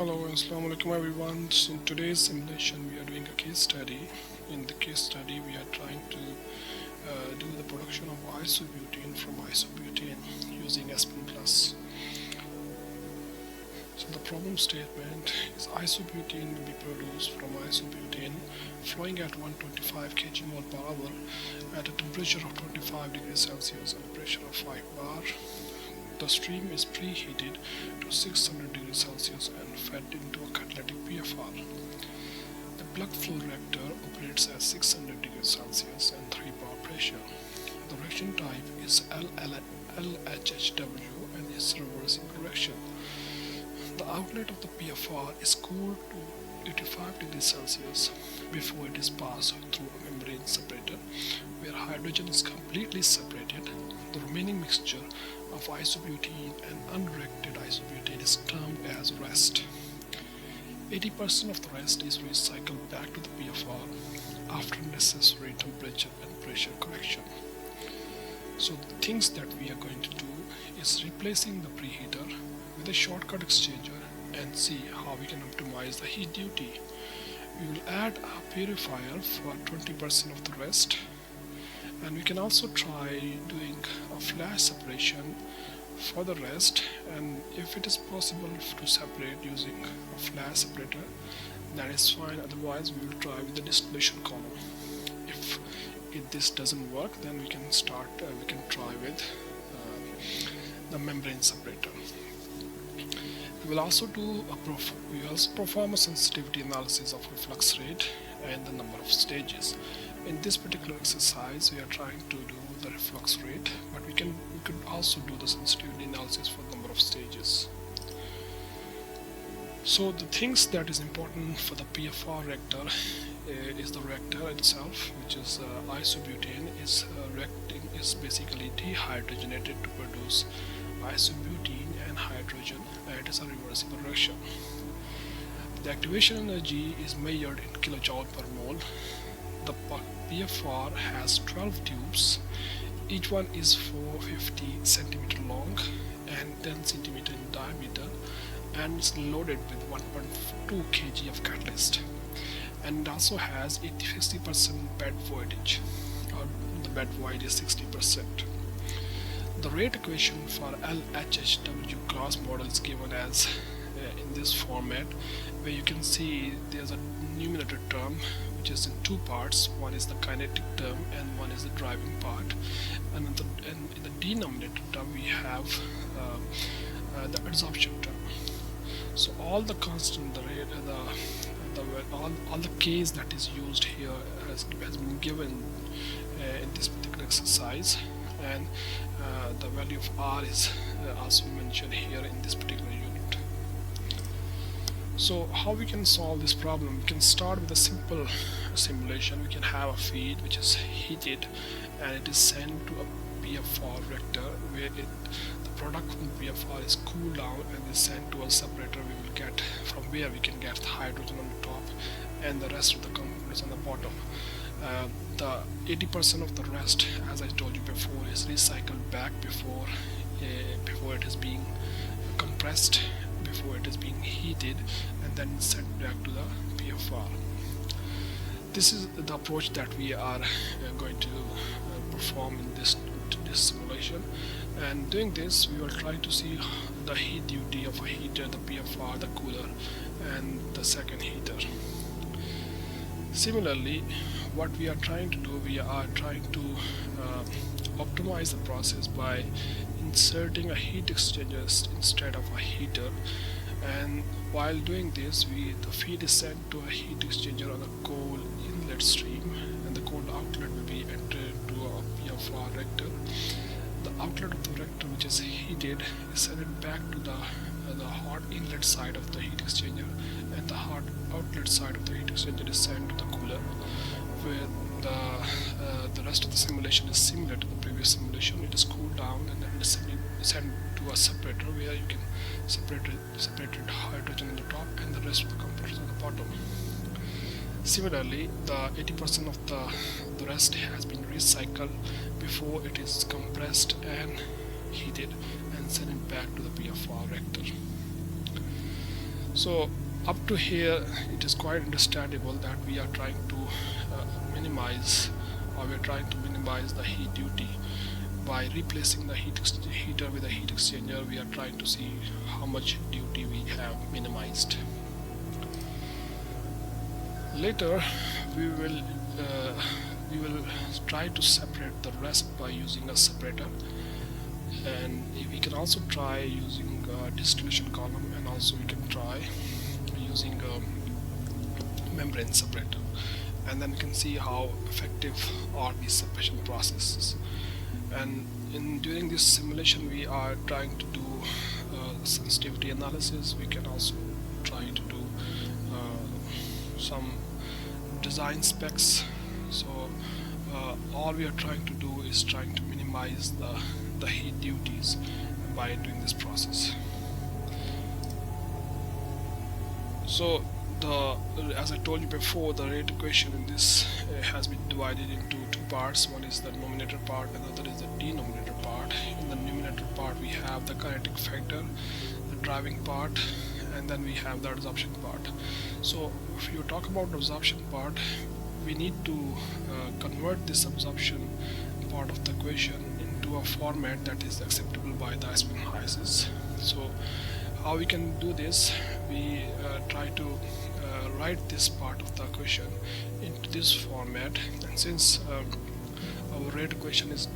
Hello, assalamu alaikum everyone. So in today's simulation we are doing a case study. In the case study we are trying to do the production of isobutene from isobutane using Aspen Plus. So the problem statement is isobutene will be produced from isobutane flowing at 125 kg per hour at a temperature of 25 degrees Celsius and a pressure of 5 bar. The stream is preheated to 600 degrees Celsius and fed into a catalytic PFR. The plug flow reactor operates at 600 degrees Celsius and 3 bar pressure. The reaction type is LHHW and is reversible reaction. The outlet of the PFR is cooled to 85 degrees Celsius before it is passed through a membrane separator where hydrogen is completely separated. The remaining mixture of isobutene and unreacted isobutane is termed as rest. 80% of the rest is recycled back to the PFR after necessary temperature and pressure correction. So the things that we are going to do is replacing the preheater with a shortcut exchanger and see how we can optimize the heat duty. We will add a purifier for 20% of the rest, and we can also try doing a flash separation for the rest, and if it is possible to separate using a flash separator, that is fine. Otherwise we will try with the distillation column. If this doesn't work, then we can try with the membrane separator. We will also perform a sensitivity analysis of reflux rate and the number of stages. In this particular exercise we are trying to do the reflux rate, but we could also do the sensitivity analysis for the number of stages. So the things that is important for the PFR reactor is the reactor itself, which is isobutane is basically dehydrogenated to produce isobutene and hydrogen. It is a reversible reaction. The activation energy is measured in kilojoule per mole. The PFR has 12 tubes. Each one is 450 cm long and 10 cm in diameter, and is loaded with 1.2 kg of catalyst, and it also has 60% bed voidage, or the bed void is 60%. The rate equation for LHHW class model is given as in this format, where you can see there's a numerator term which is in two parts. One is the kinetic term and one is the driving part, and in the denominator term we have the adsorption term. So all the constant, all the case that is used here has been given in this particular exercise, and the value of R is also mentioned here in this particular unit. So how we can solve this problem? We can start with a simple simulation. We can have a feed which is heated and it is sent to a PFR reactor where the product from the PFR is cooled down and is sent to a separator. We will get from where we can get the hydrogen on the top and the rest of the components on the bottom. The 80% of the rest, as I told you before, is recycled back before it is being compressed, before it is being heated, and then sent back to the PFR. This is the approach that we are going to perform in this simulation, and doing this we will try to see the heat duty of a heater, the PFR, the cooler, and the second heater. Similarly, what we are trying to do, we are trying to optimize the process by inserting a heat exchanger instead of a heater, and while doing this the feed is sent to a heat exchanger on a cold inlet stream, and the cold outlet will be entered to a PFR reactor. The outlet of the reactor, which is heated, is sent back to the hot inlet side of the heat exchanger, and the hot outlet side of the heat exchanger is sent to the cooler, where the rest of the simulation is similar to the previous simulation. It is cooled down and then it is sent to a separator where you can separate hydrogen on the top and the rest of the components on the bottom. Similarly, the 80% of the rest has been recycled before it is compressed and heated and sent it back to the PFR reactor. So up to here it is quite understandable that we are trying to minimize, or we are trying to minimize the heat duty by replacing the heater with a heat exchanger. We are trying to see how much duty we have minimized. Later we will try to separate the rest by using a separator, and we can also try using a distillation column, and also we can try using a membrane separator, and then we can see how effective are these separation processes. And during this simulation we are trying to do sensitivity analysis. We can also try to do some design specs. So all we are trying to do is trying to minimize the heat duties by doing this process. So as I told you before, the rate equation in this has been divided into two parts. One is the numerator part, another is the denominator part. In the numerator part we have the kinetic factor, the driving part, and then we have the absorption part. So if you talk about the absorption part, we need to convert this absorption part of the equation into a format that is acceptable by the Aspen analyses. So how we can do this? We try to write this part of the equation into this format, and since our rate equation is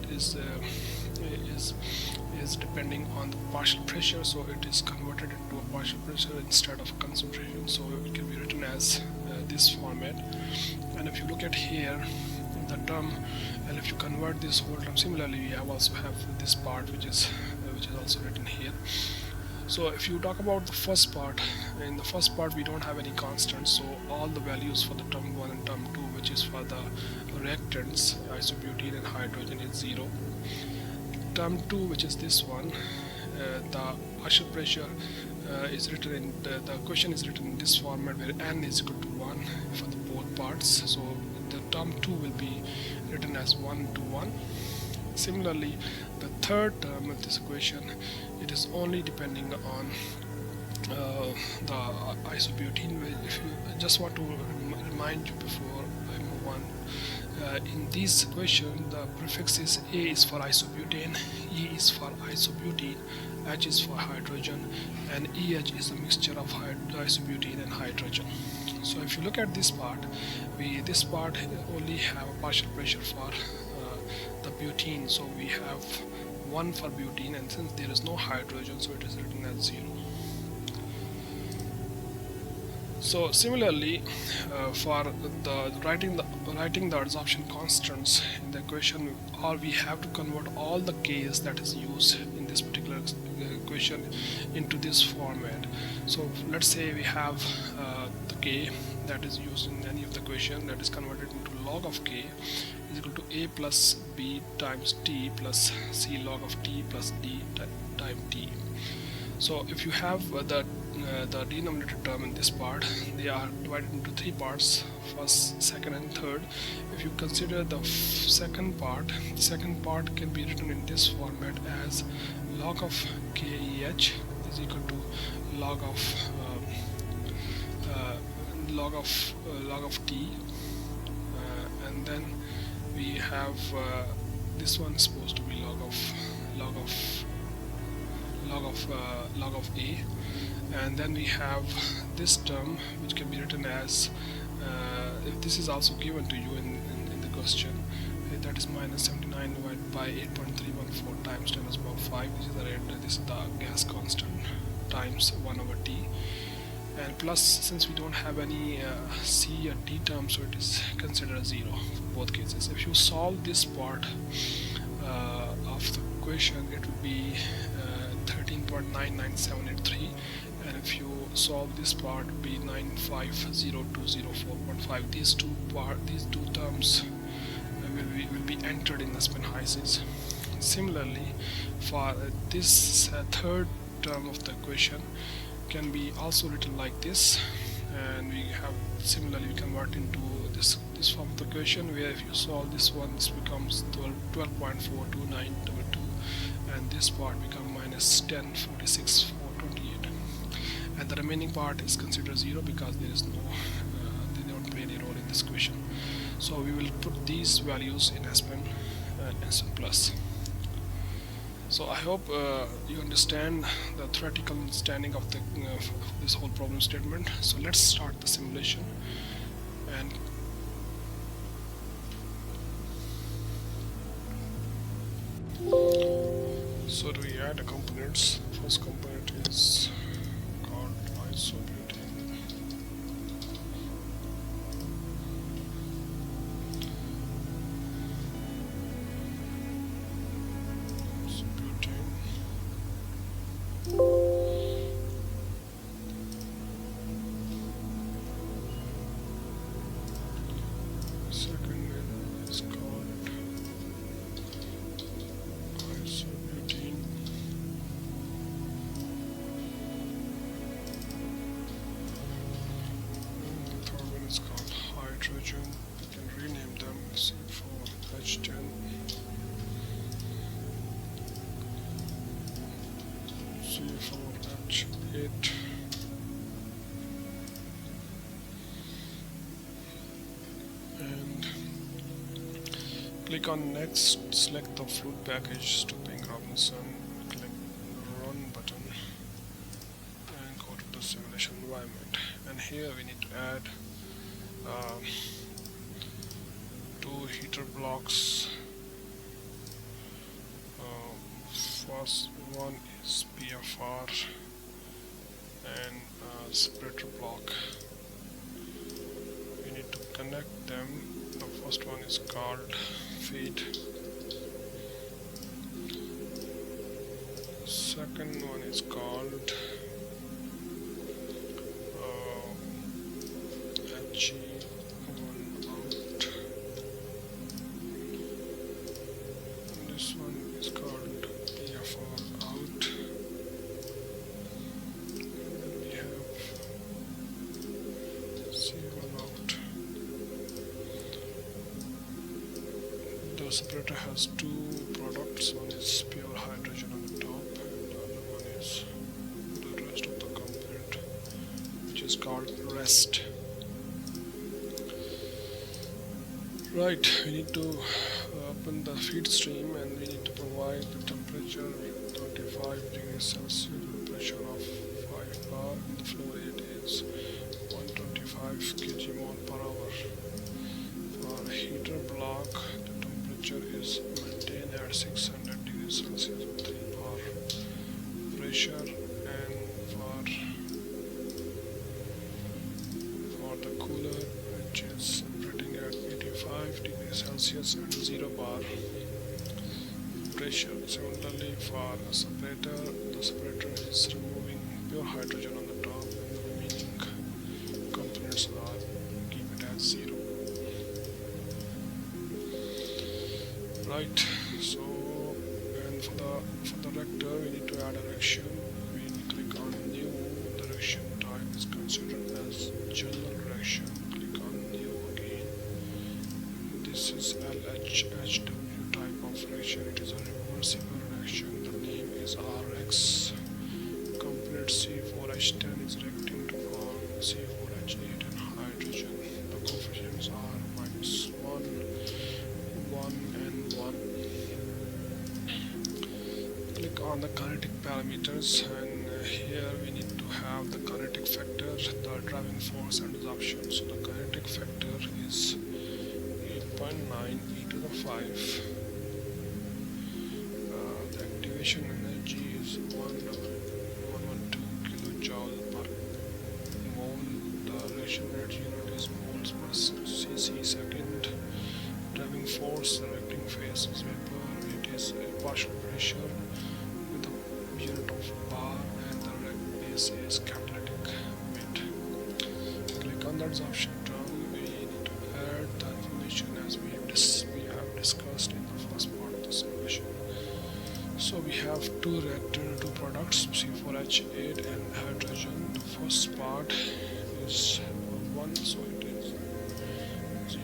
depending on the partial pressure, so it is converted into a partial pressure instead of a concentration, so it can be written as this format. And if you look at here in the term, and if you convert this whole term, similarly we also have this part which is also written here. So if you talk about the first part, in the first part we don't have any constants, so all the values for the term 1 and term 2, which is for the reactants isobutene and hydrogen, is 0. Term 2, which is this one, the partial pressure is written in the equation is written in this format where n is equal to 1 for the both parts, so the term 2 will be written as 1 to 1. Similarly, the third term of this equation, it is only depending on the isobutene. If you just want to remind you before I move on, in this equation the prefix is A is for isobutane, E is for isobutene, H is for hydrogen, and EH is a mixture of isobutene and hydrogen. So if you look at this part, this part only have a partial pressure for the butene, so we have 1 for butene, and since there is no hydrogen, so it is written as 0. So similarly, for the writing the absorption constants in the equation, or we have to convert all the k's that is used in this particular equation into this format. So let's say we have the k that is used in any of the equation, that is converted into log of k is equal to a plus b times t plus c log of t plus d time t. So if you have the denominator term in this part, they are divided into 3 parts, first, second and third. If you consider the second part can be written in this format as log of keh is equal to log of t, and then we have this one is supposed to be log of a, and then we have this term which can be written as if this is also given to you in the question, that is minus 79 divided by 8.314 times 10 to the power 5, which is the rate, this is the gas constant, times 1 over t, and plus, since we don't have any c or d term, so it is considered as 0 for both cases. If you solve this part of the equation, it will be 13.99783, and if you solve this part, it will be 95020.4.5. These two terms will be entered in the Aspen analyses. Similarly, for this third term of the equation can be also written like this, and we have similarly convert into this form of the equation, where if you solve this one, this becomes 12.42922, and this part become minus 1046,428. and the remaining part is considered 0 because there is no they don't play any role in this equation. So we will put these values in Aspen and Aspen Plus. So I hope you understand the theoretical understanding of this whole problem statement. So let's start the simulation. And so do we add the components. First component is called Iso-Butene. Second one is called Iso-Butene. And the third one is called hydrogen. You can rename them C4H10. C4H8. And click on next, select the fluid package to Ping Robinson, click the run button and go to the simulation environment. And here we need to add 2 heater blocks. First one is PFR and separator block. We need to connect them. The first one is called feed. Second one is called HE1 out. And this one is called PFR out. And then we have C1 out. The separator has 2 products. One is pure hydrogen on the top, and the other one is the rest of the component, which is called rest. Right, we need to open the feed stream, and we need to provide the temperature with 25 degrees Celsius with a pressure of 5 bar, and the flow rate is 125 kg/mol per hour. For a heater block, the temperature is maintained at 600 degrees Celsius with 3 bar pressure, and for the cooler, which is operating at 85 degrees Celsius and 0 bar pressure. Similarly, for a separator, the separator is removing pure hydrogen on the top, and the remaining components are keep it as 0. Right, so and for the reactor we need to add a reaction. We click on new. The reaction type is considered as general reaction. Click on new again. This is LHHW type of reaction. It is a reversible reaction. The name is RX. Component C4H10 is reacting to form C4H8 and hydrogen. The coefficients are -1, 1 and 1. Click on the kinetic parameters, and here we need to have the kinetic factor, the driving force and absorption. So the kinetic factor is 8.9 e to the 5. The activation energy is 112 kilojoule per mole. The reaction energy unit is moles per cc second. Driving force, the reacting phase is vapor. It is a partial pressure with the unit of bar, and the base is catalytic weight. Click on the absorption term. We need to add the information as we have discussed in the first part of the simulation. So we have 2 products, C4H8 and hydrogen. The first part is 1, so it is 0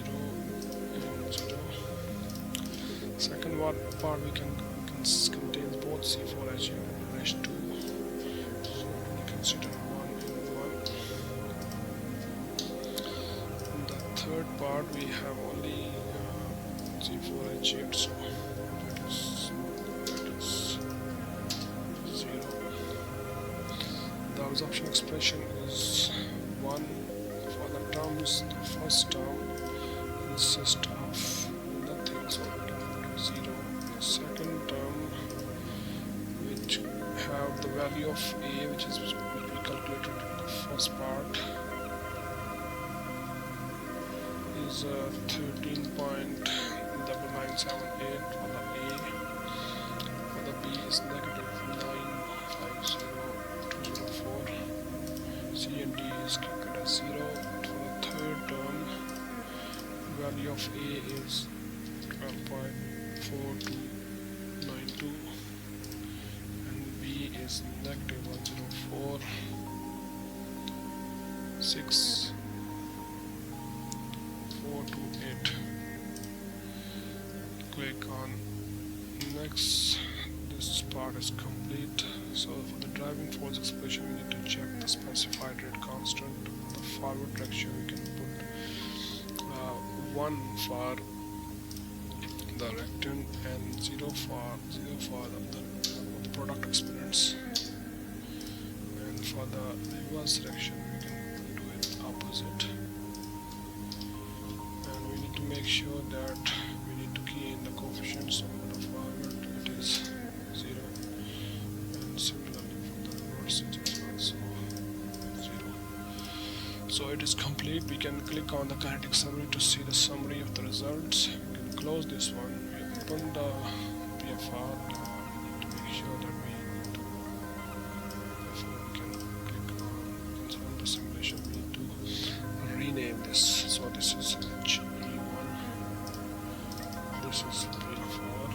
and 0. Second part we can contains both C4H8 and H2. So we consider 1 and third part we have only G4 achieved, so that is 0. The absorption expression is 1 for the terms. The first term consists of nothing, so it will be 0. The second term, which have the value of A, which is will be calculated in the first part, is 13.9978 for the A. For the B is negative 950,204. C and D is kept at 0. For the third term, value of A is 12.4292 and B is negative 104.6428. Click on next. This part is complete. So for the driving force expression, we need to check the specified rate constant. The forward direction we can put 1 for the reactant and 0 for the product exponents. And for the reverse direction, we can do it opposite. And we need to make sure that we need to key in the coefficients. So for the forward, it is 0, and similarly for the reverse, it is also 0. So it is complete. We can click on the kinetic summary to see the summary of the results. We can close this one. We open the PFR. We need to make sure that before we can click on run the simulation, we need to rename this. So this is HE1. This is PFR.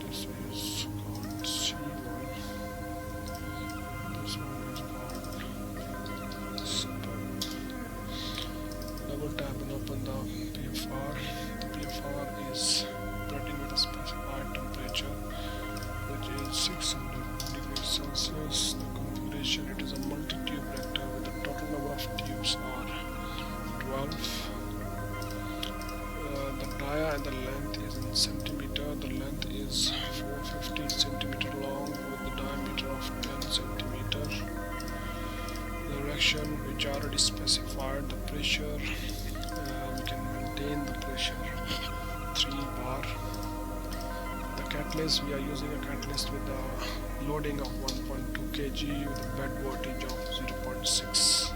This is called C1. This one is called Super. Double tap and open the PFR. The PFR is operating with a specified temperature, which is 600 degrees Celsius. The configuration, it is a multi-tube reactor with the total number of tubes are 12. The dia and the length is in centimeter. The length is 450 centimeter long with the diameter of 10 centimeter. The reaction, which already specified the pressure, we can maintain the pressure 3 bar. The catalyst, we are using a catalyst with a loading of 1.2 kg with a bed voltage of 0.6.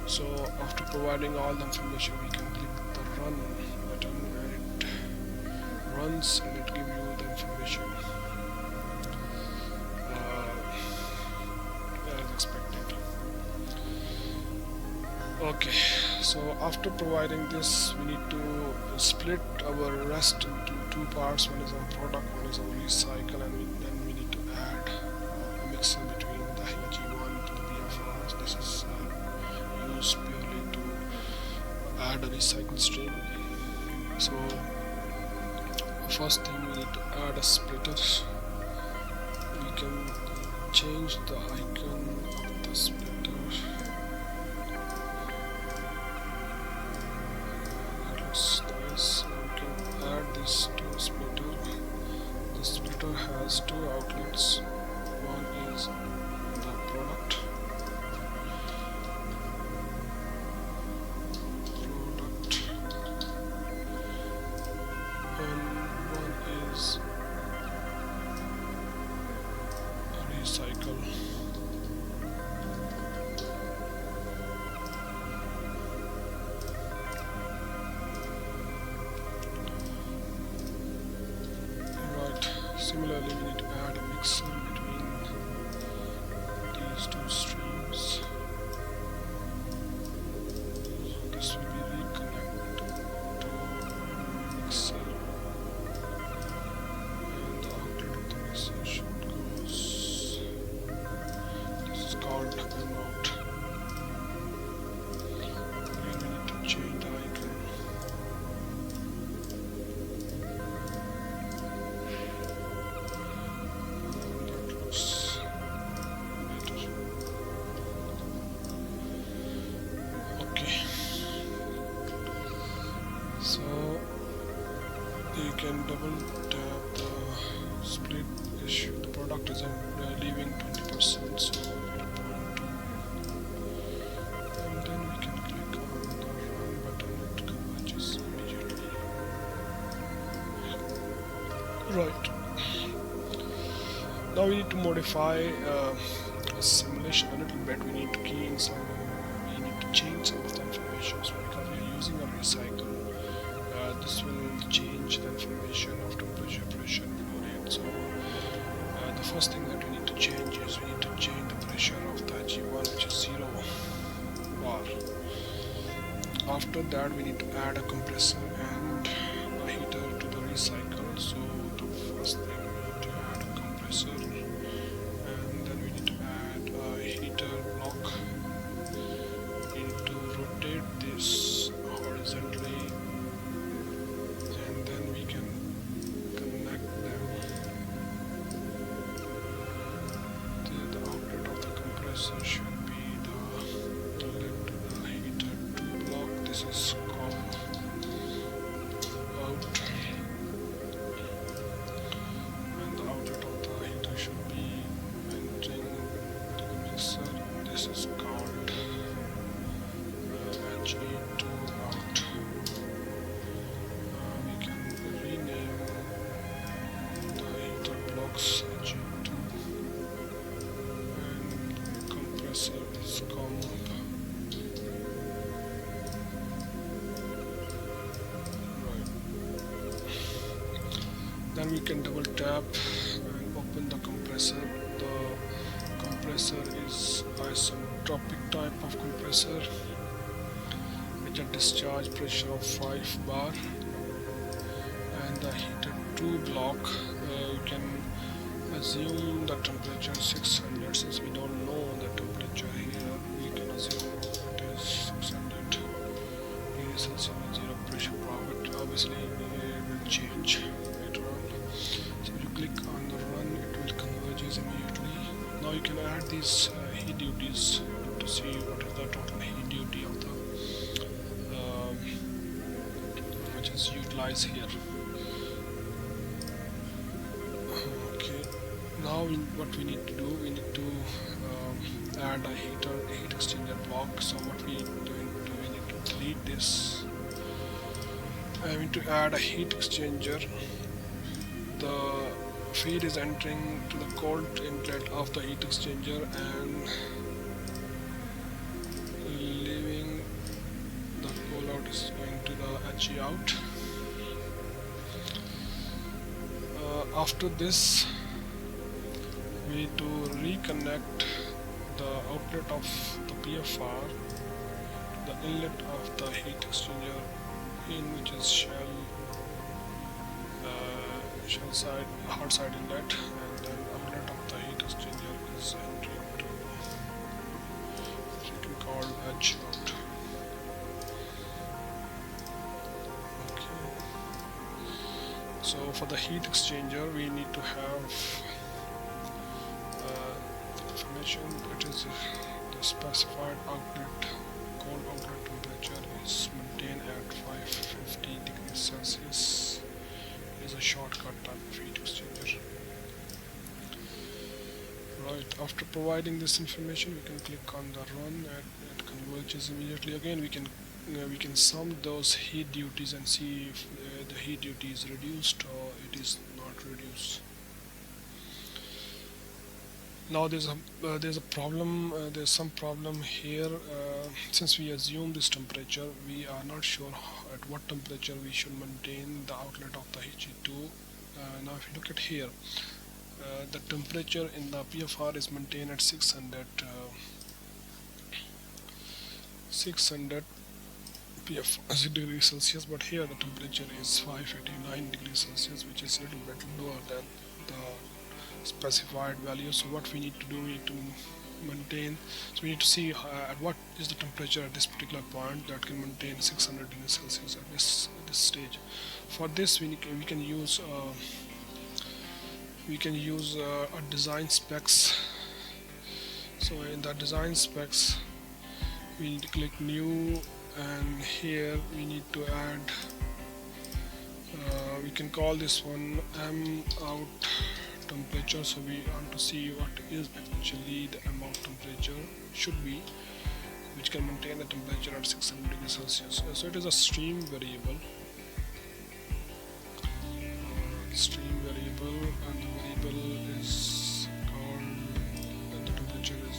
So after providing all the information, we can click the run button and it runs and it gives you the information as expected. Okay, so after providing this, we need to split our rest into 2 parts. One is our product, one is our recycle, and then we need to add a mixer between the HE1 to the PFRs. This is used purely to add a recycle stream. So first thing, we need to add a splitter. We can change the icon of the splitter. That looks nice. So we can add this to a splitter. The splitter has 2 outlets. One is the product. And one is recycle. Right. Similarly, we need to add a mixer between these 2 streams. This will be reconnected to mixer. This is called remote. Again, we need to change the icon. That looks better. Okay, You can double tap the split issue. The product is leaving 20%, so 0.2, and then we can click on the run button. It converges immediately. Right. Now we need to modify a simulation a little bit. We need to key in some. We need to change some of the information. So because we are using a recycle, this will change the information of temperature, pressure, and flow rate. So the first thing that we need to change is we need to change the pressure of the G1, which is 0 bar. After that, we need to add a compressor and a heater to the recycle. So the first thing we need to add a compressor, and then we need to add a heater block. We need to rotate this horizontally, and then we can connect them. The outlet of the compressor should be the inlet to the heater 2 block. This is COM out, and the outlet of the heater should be entering to the mixer. This is called HE2 out. We can rename the heater blocks HE2, and compressor is COM up. Right. Then we can double tap and open the compressor. The compressor is isotropic type of compressor with a discharge pressure of 5 bar, and the heater 2 block, you can assume the temperature 600. Since we don't know the temperature here, we can assume it is 600 degrees Celsius with 0 pressure drop, but obviously it will change later on. So if you click on the run, it will converges immediately. Now you can add these heat duties to see what is the total heat duty of the which is utilized here. Okay, now what we need to do, we need to add a heat exchanger block. So what we need to do, we need to delete this. I need to add a heat exchanger. The feed is entering to the cold inlet of the heat exchanger and leaving the cool out is going to the HE out. After this, we need to reconnect the outlet of the PFR to the inlet of the heat exchanger in, which is shell side, hard side inlet, and then outlet of the heat exchanger is entering to something called edge out. Okay. So for the heat exchanger, we need to have information. It is the specified outlet, cold outlet temperature is maintained at 550 degrees Celsius. Is a shortcut type of heat exchanger. Right, after providing this information, we can click on the run and it converges immediately. Again, we can sum those heat duties and see if the heat duty is reduced or it is not reduced. Now there's a problem. There's some problem here. Since we assume this temperature, we are not sure at what temperature we should maintain the outlet of the HE2. Now if you look at here, the temperature in the PFR is maintained at 600 degrees Celsius, but here the temperature is 589 degrees Celsius, which is a little bit lower than the specified value. So what we need to do, we need to maintain, so we need to see at what is the temperature at this particular point that can maintain 600 degrees Celsius at this stage. For this, we can use a design specs. So in the design specs, we need to click new, and here we need to add we can call this one M out temperature. So we want to see what is actually the M out temperature should be, which can maintain the temperature at 600 degrees Celsius. So it is a stream variable. And the variable is called, and the temperature is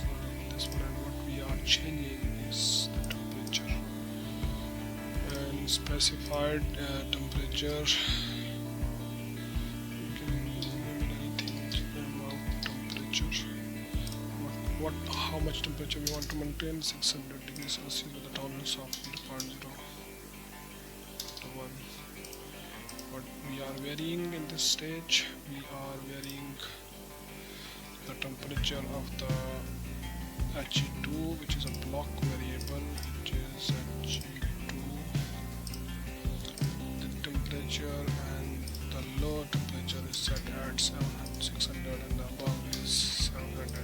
this one, and what we are changing is the temperature. And specified temperature, you can name anything, amount temperature. How much temperature we want to maintain? 600 degrees Celsius with a tolerance of 0.0 to 1. What we are varying in this stage, we are varying the temperature of the He2, which is a block variable, which is He2. The temperature and the low temperature is set at 600 and the above is 700.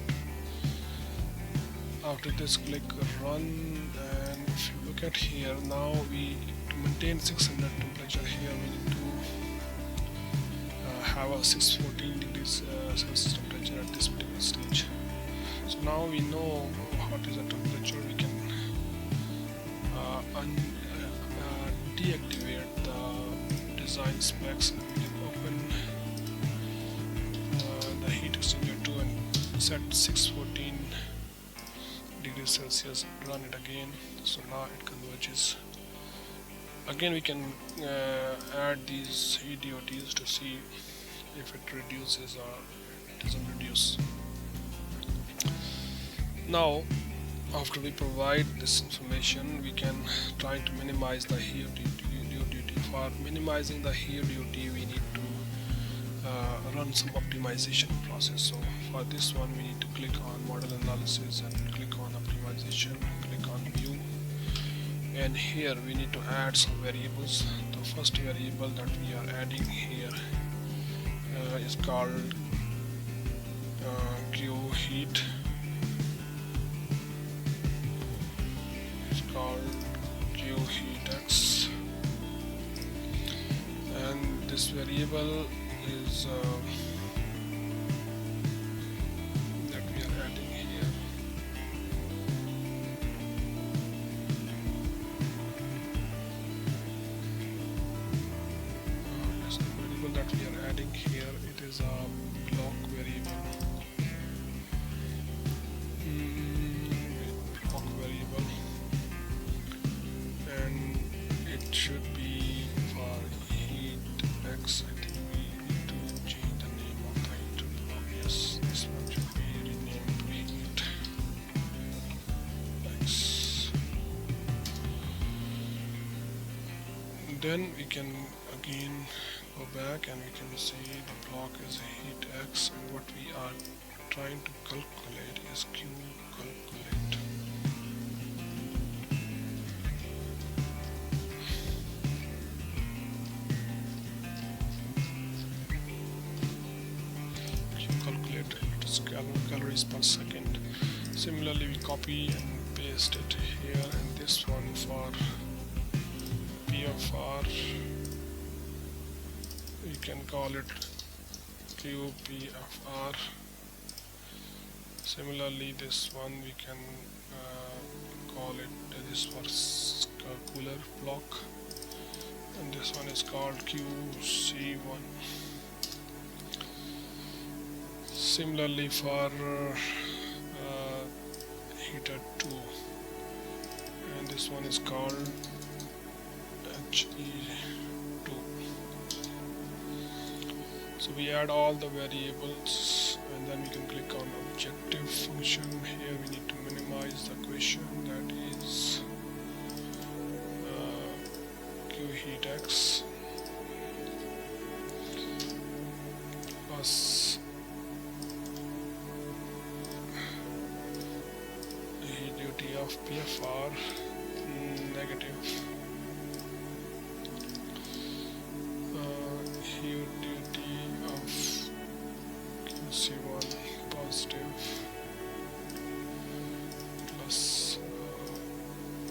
After this, click run, and if you look at here, now to maintain 600 temperature here, we need to have a 614 degrees Celsius temperature at this particular stage. So now we know what is the temperature. We can deactivate the design specs, and we can open the heat exchanger 2 and set 614 degrees Celsius, run it again. So now it converges. Again we can add these EDOTs to see if it reduces or it doesn't reduce. Now after we provide this information, we can try to minimize the heat duty. For minimizing the heat duty, we need to run some optimization process. So for this one, we need to click on model analysis and click on optimization, click on view, and here we need to add some variables. The first variable that we are adding here is called Q heat. It's called Q heat X, and this variable is that we are adding here. Yes, the variable that we are adding here, it is a block variable. Block variable, and it should be for heat X. I think we need to change the name of the heat block. Yes, this one should be renamed to heat X. Then we can again go back and we can see the block is heat X, and what we are trying to calculate is Q calculate. Q calculate, it is calories per second. Similarly, we copy and paste it here, and this one for PFR, we can call it QPFR. Similarly, this one we can call it this was cooler block, and this one is called QC1. Similarly for heater 2, and this one is called HE2. So we add all the variables, and then we can click on objective function. Here we need to minimize the equation, that is Q heat X plus the heat duty of PFR negative heat duty of QC1 positive plus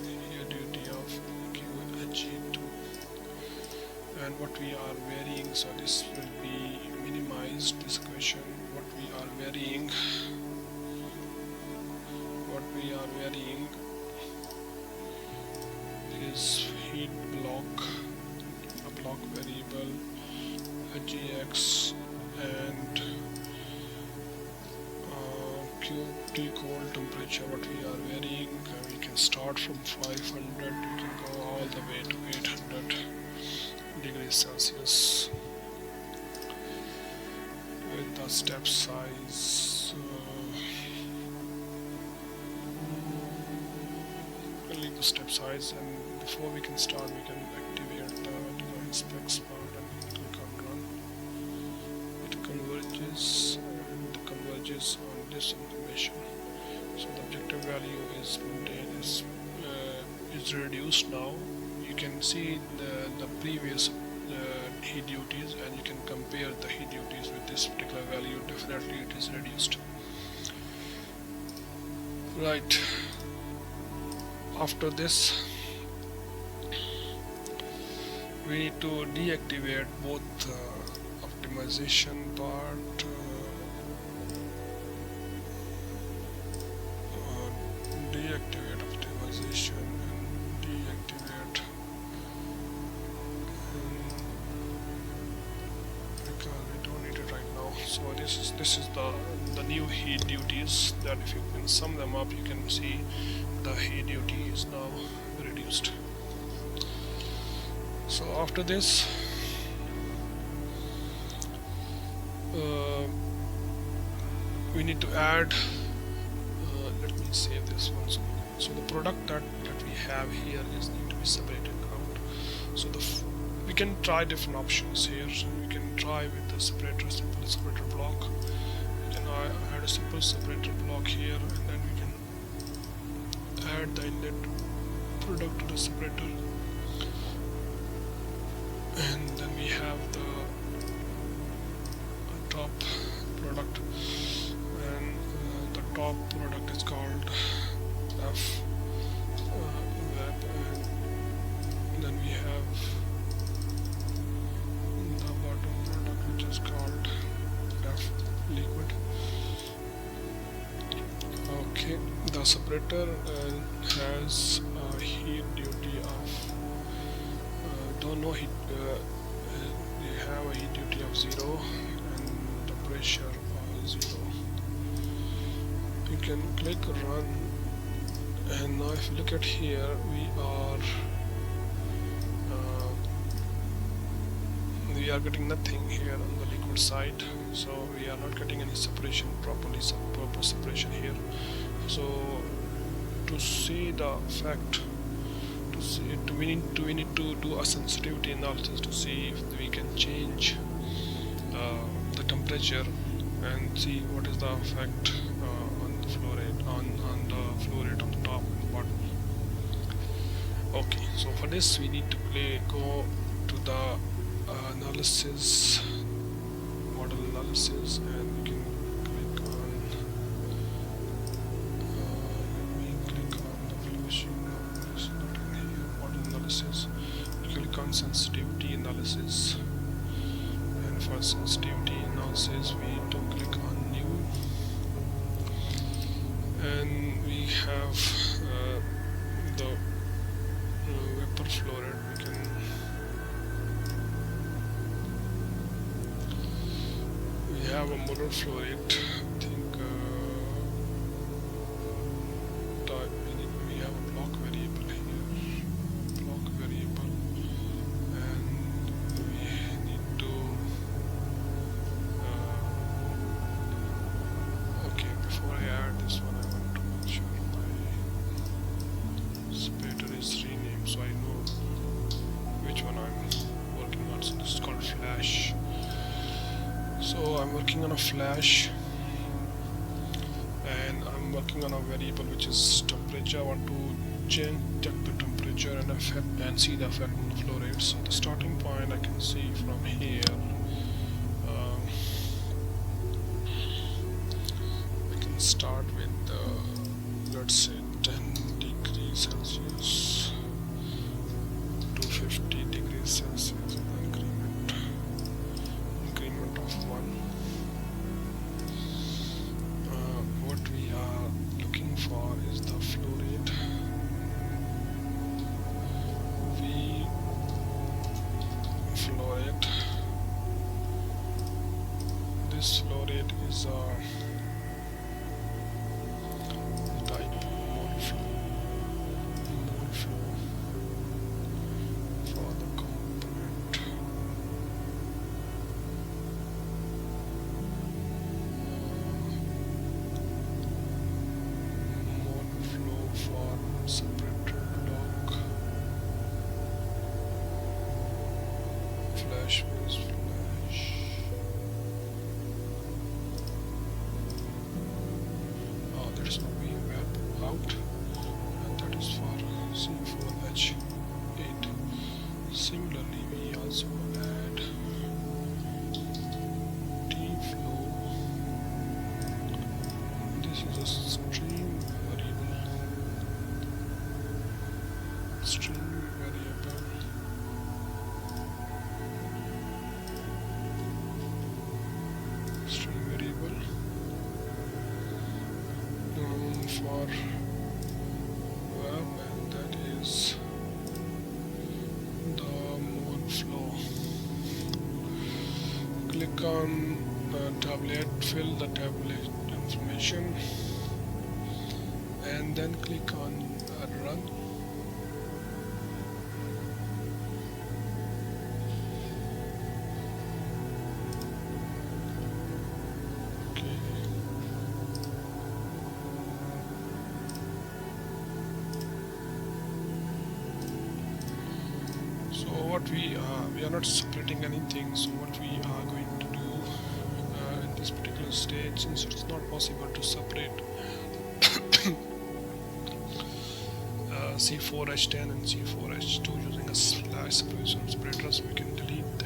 heat duty of QHE2, and what what we are varying. So this will be minimized, this equation. What we are varying is heat block, a block variable, Gx, and T cold temperature. What we are varying, we can start from 500, we can go all the way to 800 degrees Celsius with the step size. We'll leave the step size, and before we can start, we can activate the design specs part and click on run. It converges, and it converges on this information. So the objective value is maintained, is reduced now. You can see the previous heat duties, and you can compare the heat duties with this particular value. Definitely it is reduced. Right, after this we need to deactivate both optimization part, deactivate optimization and deactivate, because we don't need it right now. So this is the new heat duties, that if you can sum them up, you can see the heat duty is now reduced. So after this we need to add, let me save this one. So the product that we have here is need to be separated out. So we can try different options here. So we can try with the separator, simple separator block. Then I add a simple separator block here, and then we can add the inlet product to the separator, and then we have the top product, and the top product is called F web, and then we have the bottom product, which is called F liquid. Okay, the separator has a heat duty of no heat. They have a heat duty of 0 and the pressure 0. You can click run, and now if you look at here, we are getting nothing here on the liquid side, so we are not getting any separation properly, proper separation here. So to see the effect, we need to do a sensitivity analysis to see if we can change the temperature and see what is the effect on the flow rate, on the flow rate on the top and bottom. Okay, so for this we need to go to the analysis, model analysis, and we can click on let me click on the flow sheet. It's not in here. Model analysis, you click on sensitivity analysis, and for sensitivity analysis we need to click on new, and we have the vapor flow rate. We have a molar flow rate. I think we have a block variable here, and we need to okay, before I add this one, I want to make sure my separator is renamed so I know which one I'm working on. So this is called flash. So I'm working on a flash, and I'm working on a variable which is temperature. I want to check the temperature and see the effect on the flow rate. So the starting point I can see from here. I can start with let's say 10 degrees Celsius to 50 degrees Celsius, and increment this flow rate is type mole flow for the component. Mole flow for separator block. Flash means flash. Oh, there is no VWAP out, and that is for C4H8. Similarly, we also add T-flow. This is a stream variable. Stream variable. For web, and that is the mole flow. Click on tablet, fill the tablet information, and then click on run. So what we are not separating anything. So what we are going to do in this particular stage, since it's not possible to separate C4H10 and C4H2 using a flash separator, so we can delete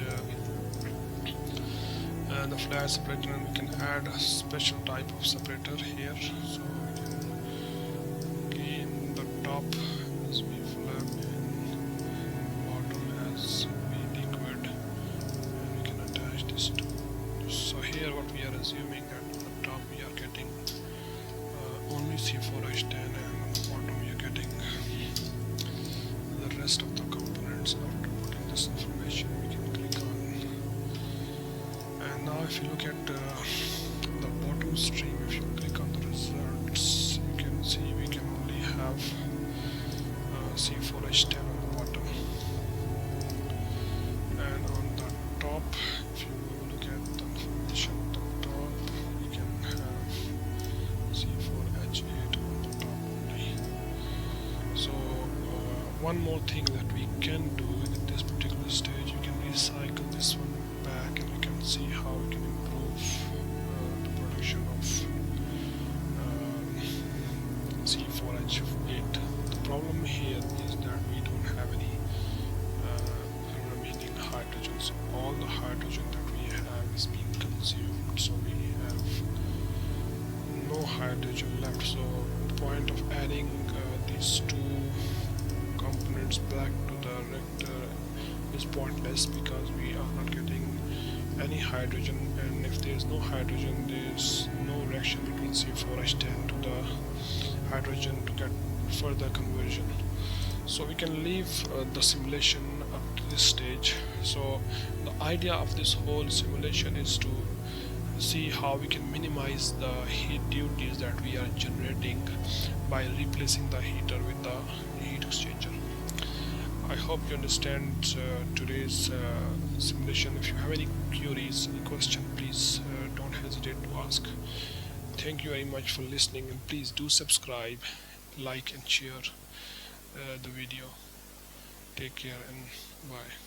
the flash separator, and we can add a special type of separator here. So we can in the top as we flap and bottom as we liquid, and we can attach this to. So here what we are assuming that on the top we are getting only C4H10, and on the bottom we are getting the rest of the components. After putting this information, we can click on, and now if you look at the bottom stream, if you click on the results, you can see we can only have C4H10 on the bottom, and on the top, if you look at the information on the top, we can have C4H8 on the top only. So one more thing that we can do at this particular stage, we can recycle this one back, and we can see how we can improve the production of C4H8. The problem here is that we don't have any remaining hydrogen, so all the hydrogen that we have is being consumed, so we have no hydrogen left. So the point of adding these two components back to the reactor is pointless, because we are not getting any hydrogen, and if there is no hydrogen, there is no reaction between C4H10 to the hydrogen to get further conversion. So we can leave the simulation up to this stage. So the idea of this whole simulation is to see how we can minimize the heat duties that we are generating by replacing the heater with the heat exchanger. I hope you understand today's simulation. If you have any queries, any question, please don't hesitate to ask. Thank you very much for listening, and please do subscribe, like and share the video. Take care and bye.